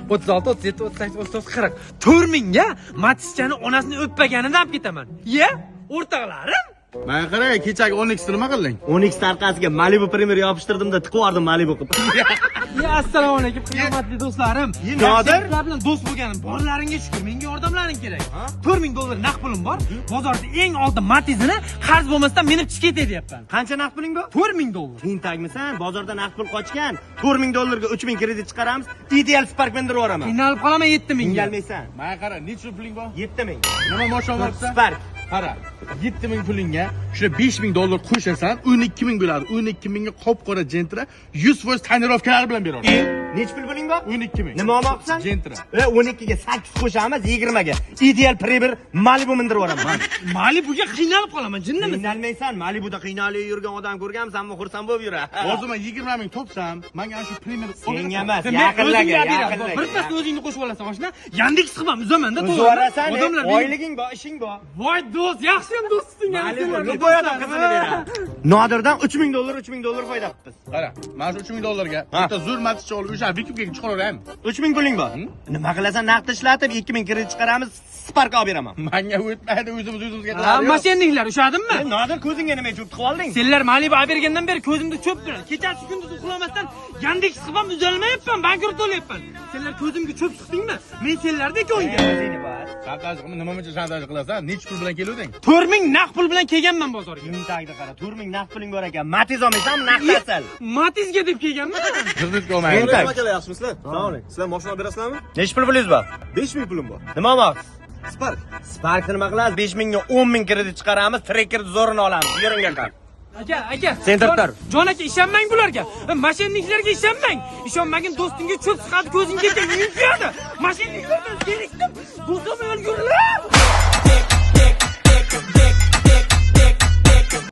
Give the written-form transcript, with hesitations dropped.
36, 37, 38, 39, 40. 4000 ga Matischani onasini o'ppaganidan olib ketaman. Ya, o'rtoqlarim. Men qarang, kechagi 10x nima qilding? 10x tarqasiga Malibu Premier yopishtirdim-da, tiqib yubordim Malibu qilib. Ya, assalomu alaykum, hurmatli do'stlarim. Nodir bilan do'st bo'lganim, borlaringga shukur. Menga yordamlaring kerak. $4000 naqd pulim bor. Bozorda eng oldi Matizini qarz bo'lmasdan minib chiqib ketay deyapman. qancha naqd puling bor? $4000. Tintagmisan? Bozorda naqd pul qochgan. $4000 ga 3000 kredit chiqaramiz. Ideal Spark mindirib yuboraman. Qiynalib qolaman 7000 ga. Qiynalmaysan. Men qara, necha puling bor? 7000. Nima mashina olibsan? Spark. Qara, 7000 pulingga shuna $5000 qo'shasan, 12000 bo'ladi. 12000 ga qop-qora Gentra 100% tonirovkalar bilan beraman. Necha pul puling bor? 12000. Nima olmoqchisan? Gentra. 12 ga 8 qo'shamiz, 20 ga. Ideal Premier Malibu mindirib yuboraman. Malibuga qiynalib qolaman, jinnimi? Qiynalmaysan. Malibuda qiynalib yurgan odam ko'rganmisanmi? Xursand bo'lib yura. Hozir men 20000 topsam, menga ana shu Premier Senga emas, Sen yaqinlarga, o'zingga berasan. yaqinlarga. Birpas o'zingni qo'shib olasan, mashina. Yandex qilib ham uzaman-da, to'g'ri. Uzvarasan, Odamlar oyliging bor, ishing bor. voy do'st, yaxshi ham do'sting. Malibu qo'yadi qizini beradi. Nodirdan $3000 foyda qilibmiz. Qara, mana shu $3000 ga bitta zo'r Matichni olib o'sha Vikipga chiqaraveraymi? 3000 puling bor. Nima qilasan? Naqd ishlatib 2000 kredit chiqaramiz, Spark olib beraman. Menga o'tmaydi, o'zimizga Ha, mashinliklar ushadimmi? Nodir ko'zingga nima cho'p tiqib olding? Senlar Malibu olib bergandan beri ko'zimda cho'p turadi. Kechasi kunduz uxlamasdan Yandex qilib ham uzalmayapman, bankrot bo'lyapman. Senlar ko'zimga cho'p tiqdingmi? Men senlardek o'yga. Shantaj qilma, nima uchun shantaj qilasan? Necha pul bilan kelding? 4000 naqd pul bilan kelganman bozorga. Tagida qara, 4000 naqd puling bor ekan. Matiz olmaysanmi? Naqd asal. Matizga deb kelganman. Kreditga olmayman. Nima akalar, yaxshimisizlar? Assalomu alaykum. Sizlar mashina olib berasizlarmi? Necha pul pulingiz bor? 5000 pulim bor. Nima olmoqchisiz? Spark. Sparkni nima qilasiz? 5000 ga 10000 kredit chiqaramiz, Tracker zo'rini olamiz. Yuring aka. Aka. Sen turib. Jon aka, ishonmang bularga. Mashinliklarga ishonmang. Ishonmagin do'stingga cho'p chiqadi, ko'zingga ketadi, uyqiyadi. Mashinliklardan zerikdim. Do'stim o'lgurlar.